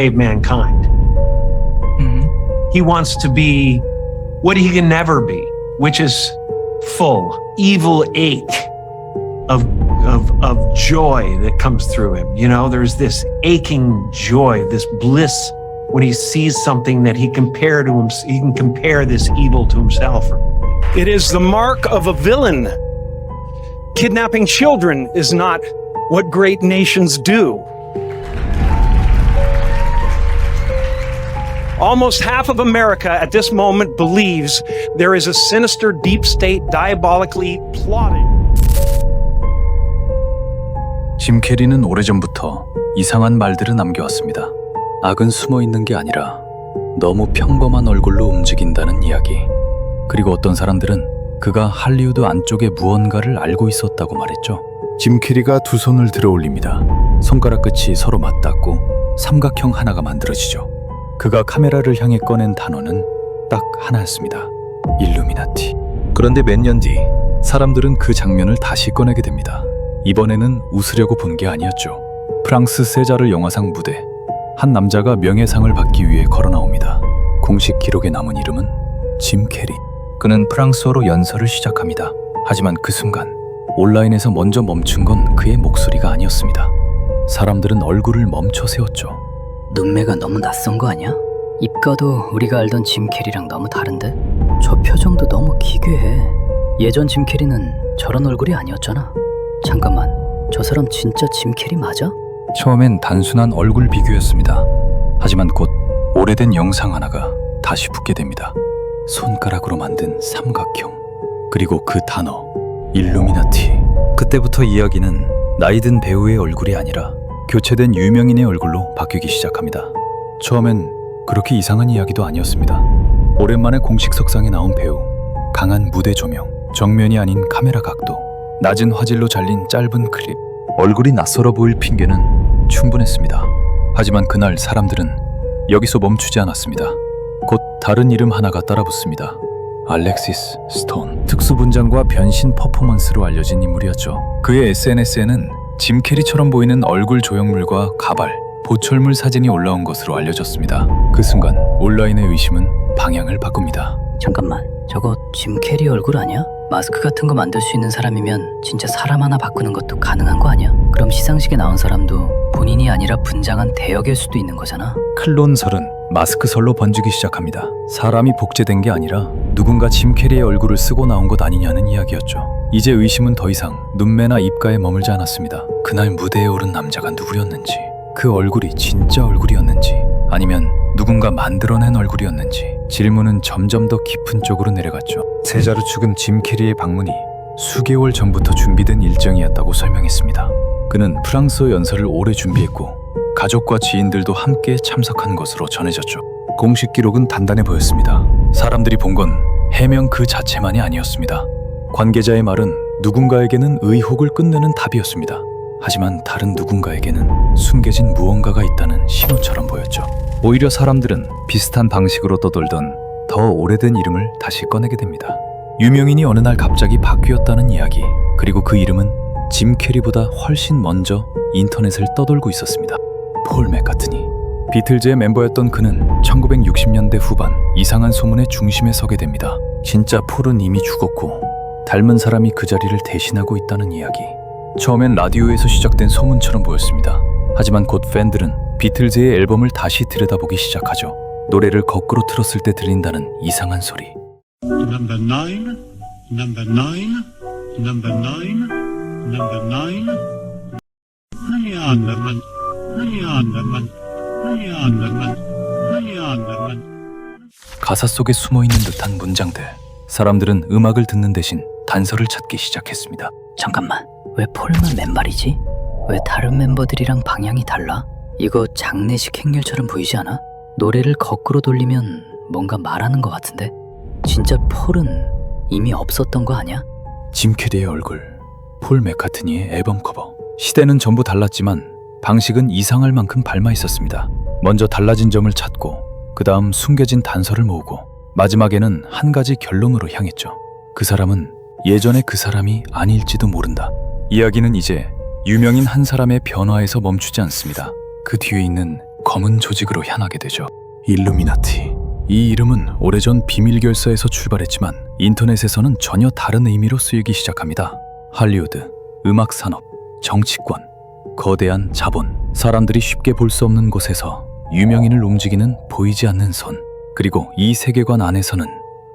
save mankind. He wants to be what he can never be, which is full, evil ache of joy that comes through him. You know, there's this aching joy, this bliss when he sees something that he can compare this evil to himself. It is the mark of a villain. Kidnapping children is not what great nations do. Almost half of America at this moment believes there is a sinister deep state diabolically plotting. 짐 캐리는 오래전부터 이상한 말들을 남겨왔습니다. 악은 숨어 있는 게 아니라 너무 평범한 얼굴로 움직인다는 이야기. 그리고 어떤 사람들은 그가 할리우드 안쪽에 무언가를 알고 있었다고 말했죠. 짐 캐리가 두 손을 들어 올립니다. 손가락 끝이 서로 맞닿고 삼각형 하나가 만들어지죠. 그가 카메라를 향해 꺼낸 단어는 딱 하나였습니다. 일루미나티. 그런데 몇 년 뒤 사람들은 그 장면을 다시 꺼내게 됩니다. 이번에는 웃으려고 본 게 아니었죠. 프랑스 세자르 영화상 무대. 한 남자가 명예상을 받기 위해 걸어 나옵니다. 공식 기록에 남은 이름은 짐 캐리. 그는 프랑스어로 연설을 시작합니다. 하지만 그 순간 온라인에서 먼저 멈춘 건 그의 목소리가 아니었습니다. 사람들은 얼굴을 멈춰 세웠죠. 눈매가 너무 낯선 거 아니야? 입가도 우리가 알던 짐 캐리랑 너무 다른데? 저 표정도 너무 기괴해. 예전 짐 캐리는 저런 얼굴이 아니었잖아. 잠깐만, 저 사람 진짜 짐 캐리 맞아? 처음엔 단순한 얼굴 비교였습니다. 하지만 곧 오래된 영상 하나가 다시 붙게 됩니다. 손가락으로 만든 삼각형. 그리고 그 단어, 일루미나티. 그때부터 이야기는 나이든 배우의 얼굴이 아니라 교체된 유명인의 얼굴로 바뀌기 시작합니다. 처음엔 그렇게 이상한 이야기도 아니었습니다. 오랜만에 공식 석상에 나온 배우, 강한 무대 조명, 정면이 아닌 카메라 각도, 낮은 화질로 잘린 짧은 클립. 얼굴이 낯설어 보일 핑계는 충분했습니다. 하지만 그날 사람들은 여기서 멈추지 않았습니다. 곧 다른 이름 하나가 따라붙습니다. 알렉시스 스톤. 특수분장과 변신 퍼포먼스로 알려진 인물이었죠. 그의 SNS에는 짐 캐리처럼 보이는 얼굴 조형물과 가발, 보철물 사진이 올라온 것으로 알려졌습니다. 그 순간 온라인의 의심은 방향을 바꿉니다. 잠깐만, 저거 짐 캐리 얼굴 아니야? 마스크 같은 거 만들 수 있는 사람이면 진짜 사람 하나 바꾸는 것도 가능한 거 아니야? 그럼 시상식에 나온 사람도 본인이 아니라 분장한 대역일 수도 있는 거잖아. 클론설은 마스크설로 번지기 시작합니다. 사람이 복제된 게 아니라 누군가 짐 캐리의 얼굴을 쓰고 나온 것 아니냐는 이야기였죠. 이제 의심은 더 이상 눈매나 입가에 머물지 않았습니다. 그날 무대에 오른 남자가 누구였는지, 그 얼굴이 진짜 얼굴이었는지, 아니면 누군가 만들어낸 얼굴이었는지, 질문은 점점 더 깊은 쪽으로 내려갔죠. 세자르 측은 짐 캐리의 방문이 수개월 전부터 준비된 일정이었다고 설명했습니다. 그는 프랑스어 연설을 오래 준비했고 가족과 지인들도 함께 참석한 것으로 전해졌죠. 공식 기록은 단단해 보였습니다. 사람들이 본 건 해명 그 자체만이 아니었습니다. 관계자의 말은 누군가에게는 의혹을 끝내는 답이었습니다. 하지만 다른 누군가에게는 숨겨진 무언가가 있다는 신호처럼 보였죠. 오히려 사람들은 비슷한 방식으로 떠돌던 더 오래된 이름을 다시 꺼내게 됩니다. 유명인이 어느 날 갑자기 바뀌었다는 이야기, 그리고 그 이름은 짐 캐리보다 훨씬 먼저 인터넷을 떠돌고 있었습니다. 폴 맥카트니. 비틀즈의 멤버였던 그는 1960년대 후반 이상한 소문의 중심에 서게 됩니다. 진짜 폴은 이미 죽었고 닮은 사람이 그 자리를 대신하고 있다는 이야기. 처음엔 라디오에서 시작된 소문처럼 보였습니다. 하지만 곧 팬들은 비틀즈의 앨범을 다시 들여다보기 시작하죠. 노래를 거꾸로 틀었을 때 들린다는 이상한 소리. Number 9, number 9, number 9, number 9. Honey Anderman, Honey Anderman, Honey Anderman, Honey Anderman. 가사 속에 숨어있는 듯한 문장들. 사람들은 음악을 듣는 대신 단서를 찾기 시작했습니다. 잠깐만, 왜 폴만 맨발이지? 왜 다른 멤버들이랑 방향이 달라? 이거 장례식 행렬처럼 보이지 않아? 노래를 거꾸로 돌리면 뭔가 말하는 것 같은데? 진짜 폴은 이미 없었던 거 아니야? 짐 캐리의 얼굴, 폴 맥카트니의 앨범 커버. 시대는 전부 달랐지만 방식은 이상할 만큼 닮아 있었습니다. 먼저 달라진 점을 찾고 그 다음 숨겨진 단서를 모으고 마지막에는 한 가지 결론으로 향했죠. 그 사람은 예전의 그 사람이 아닐지도 모른다. 이야기는 이제 유명인 한 사람의 변화에서 멈추지 않습니다. 그 뒤에 있는 검은 조직으로 향하게 되죠. 일루미나티. 이 이름은 오래전 비밀 결사에서 출발했지만 인터넷에서는 전혀 다른 의미로 쓰이기 시작합니다. 할리우드, 음악 산업, 정치권, 거대한 자본, 사람들이 쉽게 볼 수 없는 곳에서 유명인을 움직이는 보이지 않는 선. 그리고 이 세계관 안에서는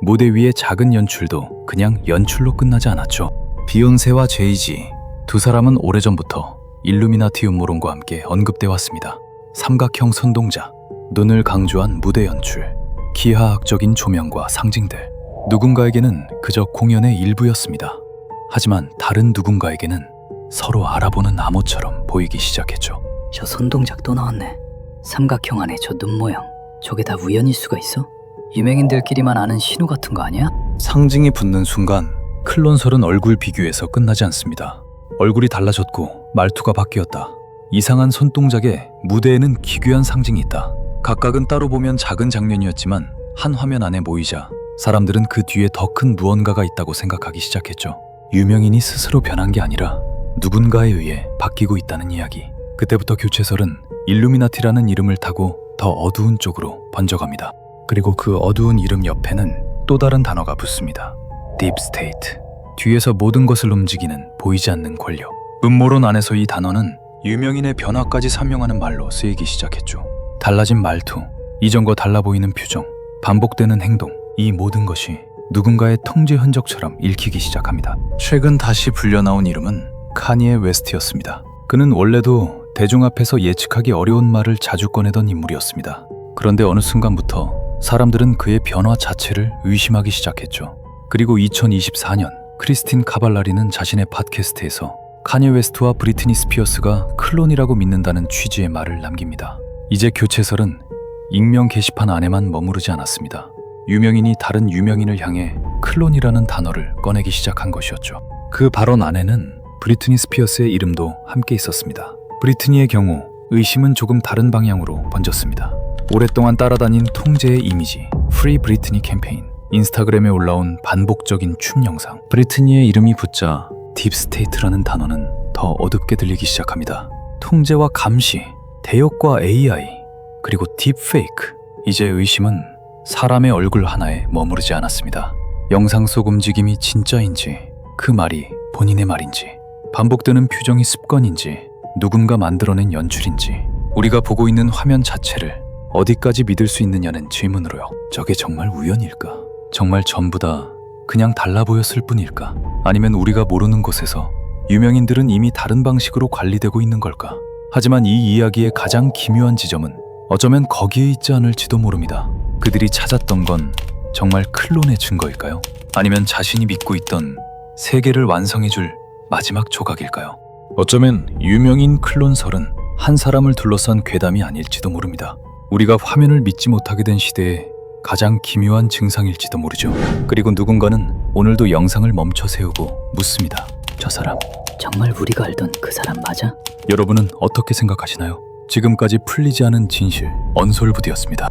무대 위의 작은 연출도 그냥 연출로 끝나지 않았죠. 비욘세와 제이지, 두 사람은 오래전부터 일루미나티 음모론과 함께 언급돼 왔습니다. 삼각형 손동작, 눈을 강조한 무대 연출, 기하학적인 조명과 상징들. 누군가에게는 그저 공연의 일부였습니다. 하지만 다른 누군가에게는 서로 알아보는 암호처럼 보이기 시작했죠. 저 손동작 또 나왔네. 삼각형 안에 저 눈 모양. 저게 다 우연일 수가 있어? 유명인들끼리만 아는 신호 같은 거 아니야? 상징이 붙는 순간 클론설은 얼굴 비교에서 끝나지 않습니다. 얼굴이 달라졌고 말투가 바뀌었다. 이상한 손동작에 무대에는 기괴한 상징이 있다. 각각은 따로 보면 작은 장면이었지만 한 화면 안에 모이자 사람들은 그 뒤에 더 큰 무언가가 있다고 생각하기 시작했죠. 유명인이 스스로 변한 게 아니라 누군가에 의해 바뀌고 있다는 이야기. 그때부터 교체설은 일루미나티라는 이름을 타고 더 어두운 쪽으로 번져갑니다. 그리고 그 어두운 이름 옆에는 또 다른 단어가 붙습니다. 딥스테이트. 뒤에서 모든 것을 움직이는 보이지 않는 권력. 음모론 안에서 이 단어는 유명인의 변화까지 설명하는 말로 쓰이기 시작했죠. 달라진 말투, 이전과 달라 보이는 표정, 반복되는 행동, 이 모든 것이 누군가의 통제 흔적처럼 읽히기 시작합니다. 최근 다시 불려나온 이름은 카니에 웨스트였습니다. 그는 원래도 대중 앞에서 예측하기 어려운 말을 자주 꺼내던 인물이었습니다. 그런데 어느 순간부터 사람들은 그의 변화 자체를 의심하기 시작했죠. 그리고 2024년 크리스틴 카발라리는 자신의 팟캐스트에서 카니 웨스트와 브리트니 스피어스가 클론이라고 믿는다는 취지의 말을 남깁니다. 이제 교체설은 익명 게시판 안에만 머무르지 않았습니다. 유명인이 다른 유명인을 향해 클론이라는 단어를 꺼내기 시작한 것이었죠. 그 발언 안에는 브리트니 스피어스의 이름도 함께 있었습니다. 브리트니의 경우 의심은 조금 다른 방향으로 번졌습니다. 오랫동안 따라다닌 통제의 이미지, 프리 브리트니 캠페인, 인스타그램에 올라온 반복적인 춤 영상. 브리트니의 이름이 붙자 딥스테이트라는 단어는 더 어둡게 들리기 시작합니다. 통제와 감시, 대역과 AI, 그리고 딥페이크. 이제 의심은 사람의 얼굴 하나에 머무르지 않았습니다. 영상 속 움직임이 진짜인지, 그 말이 본인의 말인지, 반복되는 표정이 습관인지, 누군가 만들어낸 연출인지, 우리가 보고 있는 화면 자체를 어디까지 믿을 수 있느냐는 질문으로요. 저게 정말 우연일까? 정말 전부 다 그냥 달라 보였을 뿐일까? 아니면 우리가 모르는 곳에서 유명인들은 이미 다른 방식으로 관리되고 있는 걸까? 하지만 이 이야기의 가장 기묘한 지점은 어쩌면 거기에 있지 않을지도 모릅니다. 그들이 찾았던 건 정말 클론의 증거일까요? 아니면 자신이 믿고 있던 세계를 완성해줄 마지막 조각일까요? 어쩌면 유명인 클론설은 한 사람을 둘러싼 괴담이 아닐지도 모릅니다. 우리가 화면을 믿지 못하게 된 시대에 가장 기묘한 증상일지도 모르죠. 그리고 누군가는 오늘도 영상을 멈춰 세우고 묻습니다. 저 사람 정말 우리가 알던 그 사람 맞아? 여러분은 어떻게 생각하시나요? 지금까지 풀리지 않은 진실, 언솔부디였습니다.